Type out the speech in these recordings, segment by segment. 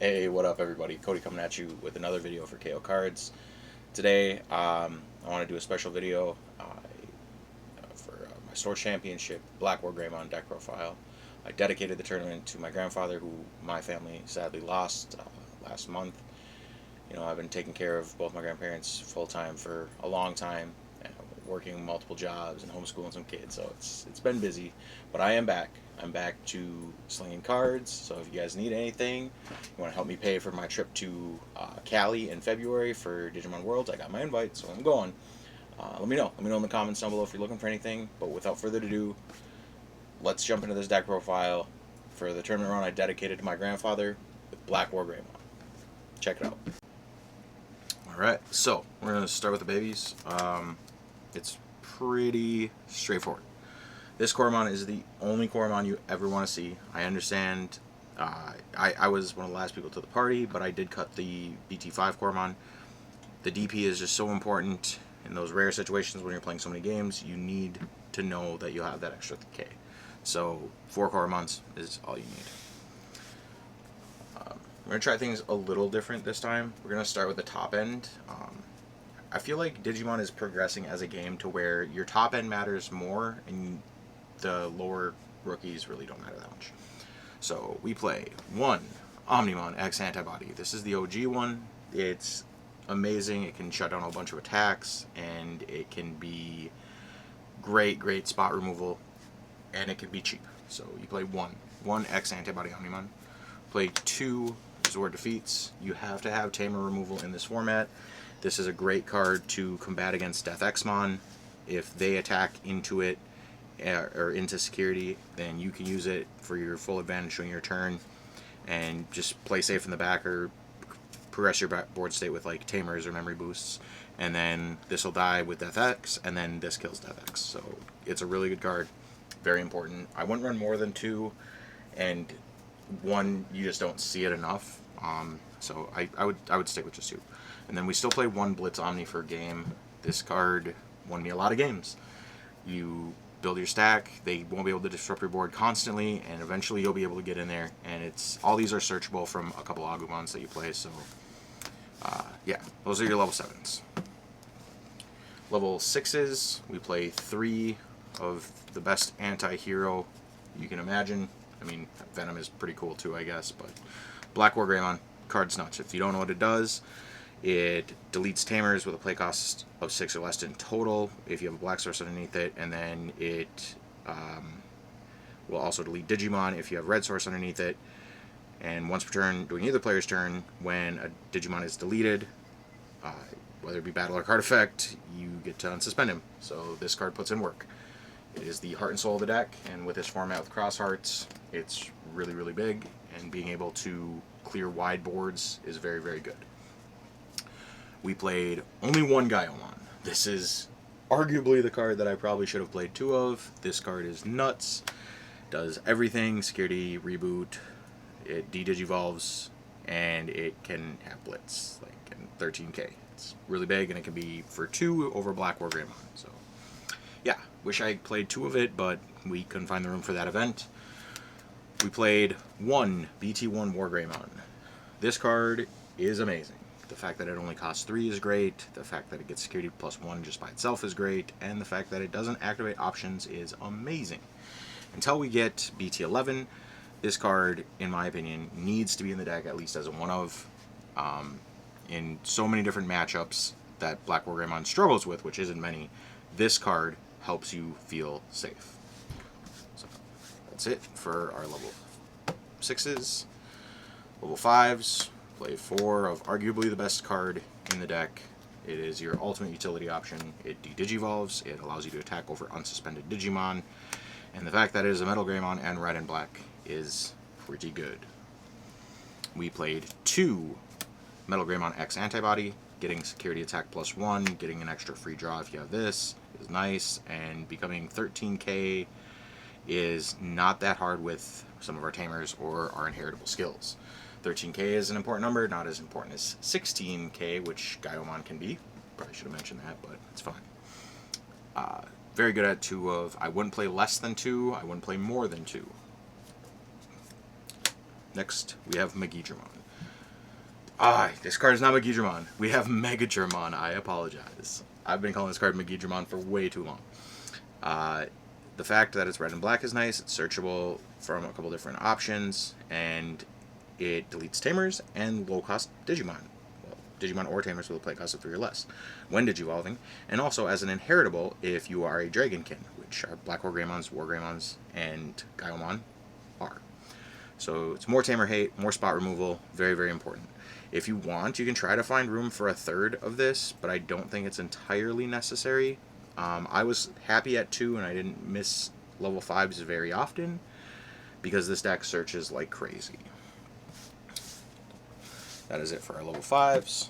Hey, what up, everybody? Cody coming at you with another video for KO Cards. Today, I want to do a special video for my store championship Blackwargreymon deck profile. I dedicated the tournament to my grandfather, who my family sadly lost last month. You know, I've been taking care of both my grandparents full time for a long time, working multiple jobs and homeschooling some kids, so it's been busy, but I am back. I'm back to slinging cards, so if you guys need anything, you want to help me pay for my trip to Cali in February for Digimon Worlds, I got my invite, so I'm going. Let me know in the comments down below if you're looking for anything, but without further ado, let's jump into this deck profile for the tournament run I dedicated to my grandfather with Blackwargreymon. Check it out. Alright, so we're going to start with the babies. It's pretty straightforward. This Coromon is the only Coromon you ever want to see. I understand I was one of the last people to the party, but I did cut the BT5 Coromon. The DP is just so important in those rare situations when you're playing so many games. You need to know that you'll have that extra K. So 4 Coromons is all you need. We're going to try things a little different this time. We're going to start with the top end. I feel like Digimon is progressing as a game to where your top end matters more and the lower rookies really don't matter that much. So we play 1 Omnimon X Antibody. This is the OG one. It's amazing. It can shut down a bunch of attacks, and it can be great spot removal, and it can be cheap. So you play 1 X Antibody Omnimon. Play 2 Zord Defeats. You have to have Tamer removal in this format. This is a great card to combat against Death Xmon. If they attack into it or into security, then you can use it for your full advantage during your turn and just play safe in the back or progress your board state with like Tamers or memory boosts. And then this will die with Death X, and then this kills Death X. So it's a really good card. Very important. I wouldn't run more than 2, and 1 you just don't see it enough. So I would stick with just 2. And then we still play 1 Blitz Omni for a game. This card won me a lot of games. You build your stack, they won't be able to disrupt your board constantly, and eventually you'll be able to get in there. And it's all these are searchable from a couple Agumons that you play, so yeah, those are your level 7s. Level 6s, we play 3 of the best anti-hero you can imagine. I mean, Venom is pretty cool too, I guess, but Blackwargreymon, card's nuts. If you don't know what it does, it deletes Tamers with a play cost of 6 or less in total if you have a black source underneath it, and then it will also delete Digimon if you have red source underneath it. And once per turn, during either player's turn, when a Digimon is deleted, whether it be battle or card effect, you get to unsuspend him. So this card puts in work. It is the heart and soul of the deck, and with this format with cross hearts, it's really big, and being able to clear wide boards is very good. We played only 1 Gaiomon. This is arguably the card that I probably should have played 2 of. This card is nuts. Does everything. Security, reboot, it de-digivolves, and it can have Blitz, like in 13k. It's really big, and it can be for 2 over Blackwargreymon. So yeah, wish I played 2 of it, but we couldn't find the room for that event. We played 1 BT1 Wargreymon. This card is amazing. The fact that it only costs 3 is great. The fact that it gets security +1 just by itself is great. And the fact that it doesn't activate options is amazing. Until we get BT11, this card, in my opinion, needs to be in the deck at least as a 1-of. In so many different matchups that Blackwargreymon struggles with, which isn't many, this card helps you feel safe. So that's it for our level 6s. Level 5s, play 4 of arguably the best card in the deck. It is your ultimate utility option. It de-digivolves, it allows you to attack over unsuspended Digimon, and the fact that it is a Metal Greymon and red and black is pretty good. We played 2 Metal Greymon X Antibody. Getting security attack +1, getting an extra free draw if you have this is nice, and becoming 13k is not that hard with some of our Tamers or our inheritable skills. 13k is an important number, not as important as 16k, which Gaiomon can be. Probably should have mentioned that, but it's fine. Very good at 2 of. I wouldn't play less than 2. I wouldn't play more than 2. Next, we have Digimon. This card is not Digimon. We have Megagermon. I apologize. I've been calling this card Digimon for way too long. The fact that it's red and black is nice. It's searchable from a couple different options, and it deletes Tamers and low-cost Digimon. Well, Digimon or Tamers with a play cost of 3 or less when Digivolving, and also as an inheritable if you are a Dragonkin, which are Blackwargreymons, Wargreymons, and Gaomon are. So it's more Tamer hate, more spot removal, very, very important. If you want, you can try to find room for a third of this, but I don't think it's entirely necessary. I was happy at 2, and I didn't miss level 5s very often, because this deck searches like crazy. That is it for our level 5s.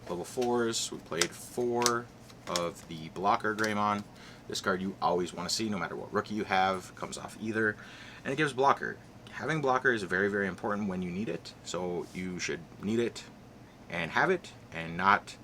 Level 4s, we played 4 of the Blackwargreymon. This card you always want to see, no matter what rookie you have, comes off either, and it gives blocker. Having blocker is very, very important when you need it, so you should need it and have it, and not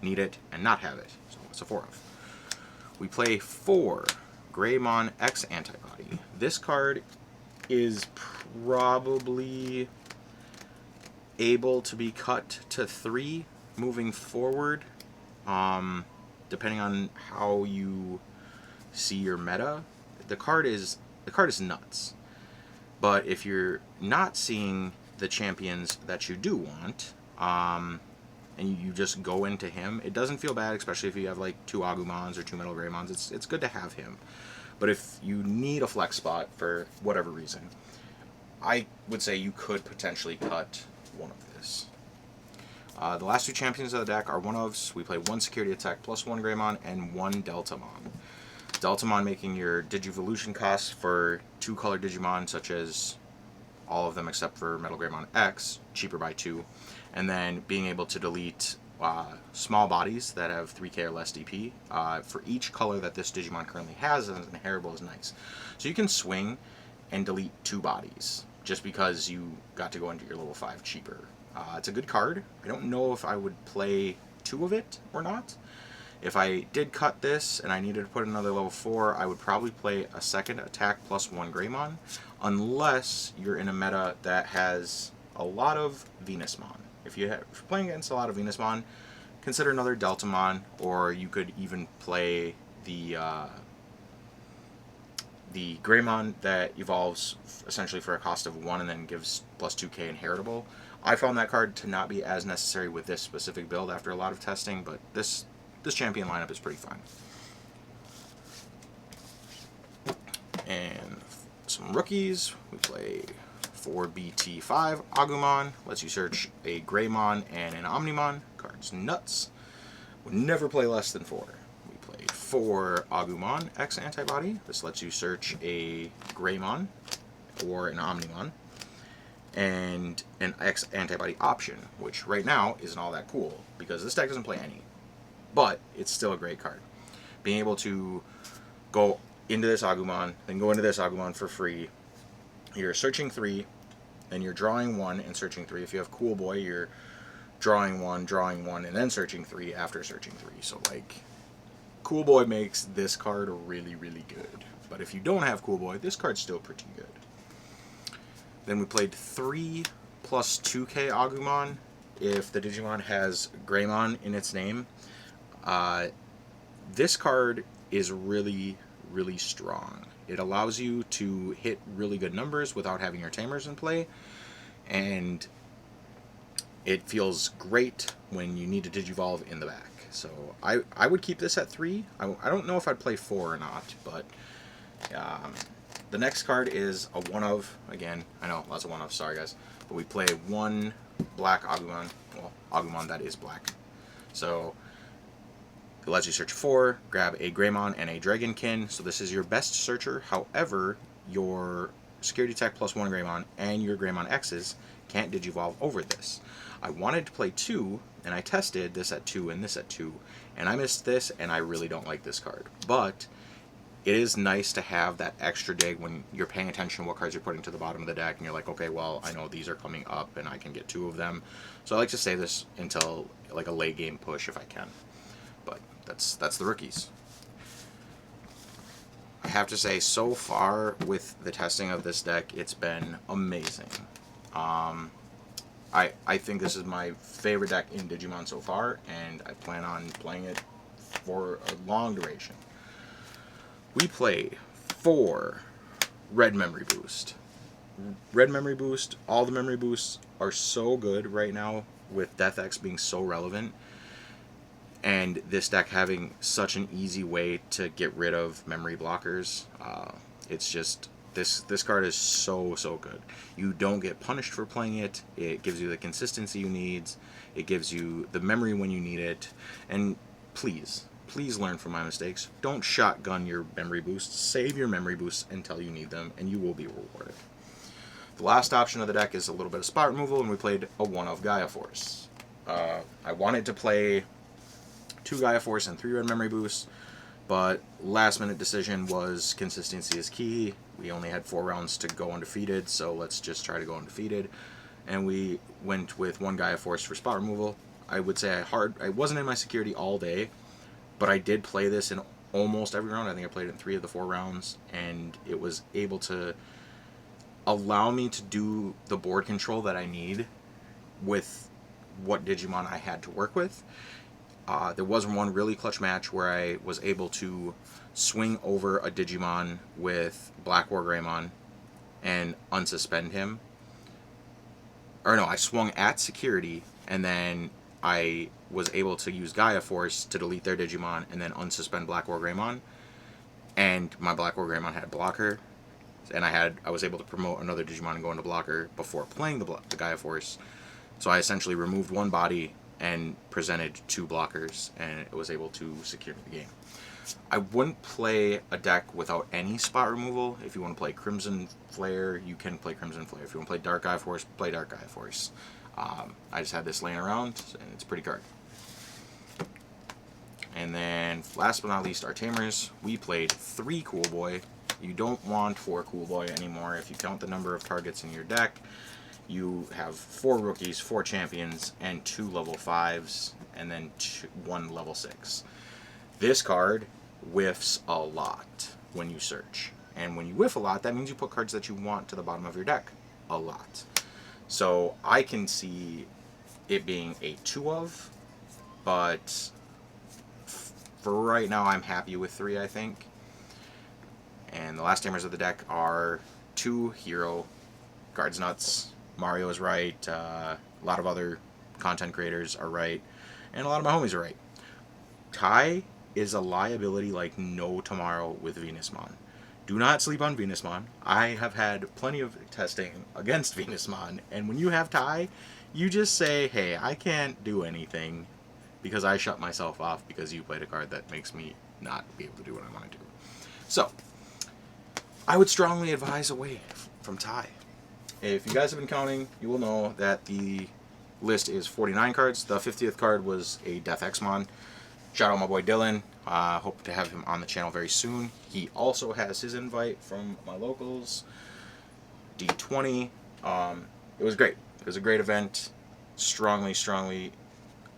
need it and not have it. So it's a 4 of. We play 4 Greymon X Antibody. This card is probably able to be cut to 3 moving forward, depending on how you see your meta. The card is nuts. But if you're not seeing the champions that you do want, and you just go into him, it doesn't feel bad, especially if you have like 2 Agumons or 2 Metal Greymons. It's good to have him. But if you need a flex spot for whatever reason, I would say you could potentially cut one of this. The last 2 champions of the deck are 1-ofs. We play 1 security attack plus 1 Greymon and 1 Deltamon. Deltamon making your Digivolution costs for 2 color Digimon, such as all of them except for Metal Greymon X, cheaper by 2. And then being able to delete small bodies that have 3k or less DP for each color that this Digimon currently has as an inheritable is nice. So you can swing and delete 2 bodies just because you got to go into your level 5 cheaper. It's a good card. I don't know if I would play 2 of it or not. If I did cut this and I needed to put another level 4, I would probably play a second attack plus 1 Greymon, unless you're in a meta that has a lot of Venusmon. If you're playing against a lot of Venusmon, consider another Deltamon, or you could even play the Greymon that evolves essentially for a cost of 1 and then gives plus 2k inheritable. I found that card to not be as necessary with this specific build after a lot of testing, but this champion lineup is pretty fun. And some rookies, we play 4 BT5 Agumon, lets you search a Greymon and an Omnimon. Card's nuts. Would never play less than 4. We played 4 Agumon X Antibody. This lets you search a Greymon or an Omnimon and an X Antibody option, which right now isn't all that cool because this deck doesn't play any. But it's still a great card. Being able to go into this Agumon, then go into this Agumon for free. You're searching 3, then you're drawing 1 and searching 3. If you have Cool Boy, you're drawing 1, and then searching 3 after searching 3. So, like, Cool Boy makes this card really, really good. But if you don't have Cool Boy, this card's still pretty good. Then we played 3 plus 2k Agumon if the Digimon has Greymon in its name. This card is really, really strong. It allows you to hit really good numbers without having your Tamers in play, and it feels great when you need to Digivolve in the back. So I would keep this at 3. I don't know if I'd play 4 or not, but the next card is a 1-of. Again, I know, lots of 1-ofs, sorry guys. But we play 1 black Agumon, well, Agumon that is black. So it lets you search 4, grab a Greymon and a Dragonkin. So this is your best searcher. However, your security attack plus 1 Greymon and your Greymon X's can't Digivolve over this. I wanted to play 2, and I tested this at 2 and this at 2, and I missed this, and I really don't like this card. But it is nice to have that extra dig when you're paying attention to what cards you're putting to the bottom of the deck, and you're like, okay, well, I know these are coming up, and I can get 2 of them. So I like to save this until like a late game push if I can. But that's the rookies. I have to say, so far with the testing of this deck, it's been amazing. I think this is my favorite deck in Digimon so far, and I plan on playing it for a long duration. We play 4 Red Memory Boost. Red Memory Boost, all the memory boosts are so good right now with Death X being so relevant, and this deck having such an easy way to get rid of memory blockers. It's just, this card is so good. You don't get punished for playing it. It gives you the consistency you need. It gives you the memory when you need it. And please learn from my mistakes. Don't shotgun your memory boosts. Save your memory boosts until you need them, and you will be rewarded. The last option of the deck is a little bit of spot removal, and we played a 1-of Gaia Force. I wanted to play 2 Gaia Force and 3 red memory boosts, but last minute decision was consistency is key. We only had 4 rounds to go undefeated, so let's just try to go undefeated. And we went with 1 Gaia Force for spot removal. I would say I wasn't in my security all day, but I did play this in almost every round. I think I played it in 3 of the 4 rounds, and it was able to allow me to do the board control that I need with what Digimon I had to work with. There was one really clutch match where I was able to swing over a Digimon with Blackwargreymon and unsuspend him. Or no, I swung at security, and then I was able to use Gaia Force to delete their Digimon and then unsuspend Blackwargreymon. And my Blackwargreymon had blocker, and I was able to promote another Digimon and go into blocker before playing the Gaia Force. So I essentially removed 1 body and presented 2 blockers, and it was able to secure the game. I wouldn't play a deck without any spot removal. If you want to play Crimson Flare, you can play Crimson Flare. If you want to play Dark Gaia Force, play Dark Gaia Force. I just had this laying around, and it's a pretty card. And then, last but not least, our Tamers. We played 3 Cool Boy. You don't want 4 Cool Boy anymore. If you count the number of targets in your deck, you have 4 rookies, 4 champions, and 2 level 5s, and then 1 level 6. This card whiffs a lot when you search. And when you whiff a lot, that means you put cards that you want to the bottom of your deck a lot. So I can see it being a 2-of, but for right now I'm happy with 3, I think. And the last Tamers of the deck are 2 Hero, Guards Nuts, Mario is right, a lot of other content creators are right, and a lot of my homies are right. Tai is a liability like no tomorrow with Venusmon. Do not sleep on Venusmon. I have had plenty of testing against Venusmon, and when you have Tai, you just say, hey, I can't do anything because I shut myself off because you played a card that makes me not be able to do what I want to do. So, I would strongly advise away from Tai. If you guys have been counting, you will know that the list is 49 cards. The 50th card was a Death X-Mon. Shout out my boy Dylan. Hope to have him on the channel very soon. He also has his invite from my locals, D20. It was great. It was a great event. Strongly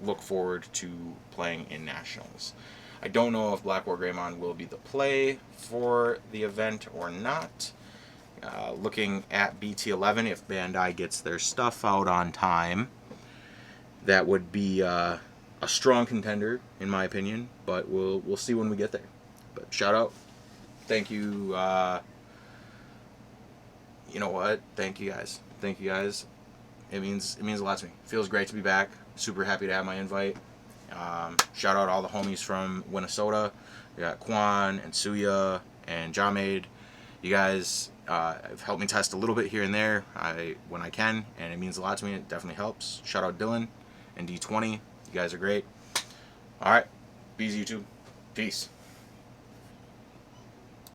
look forward to playing in Nationals. I don't know if Blackwargreymon will be the play for the event or not. Looking at BT11, if Bandai gets their stuff out on time, that would be a strong contender, in my opinion. But we'll see when we get there. But shout out, thank you. You know what? Thank you guys. Thank you guys. It means a lot to me. Feels great to be back. Super happy to have my invite. Shout out all the homies from Minnesota. We got Quan and Suya and Jamade. You guys have helped me test a little bit here and there when I can, and it means a lot to me. It definitely helps. Shout out Dylan and D20. You guys are great. Alright, Bees YouTube. Peace.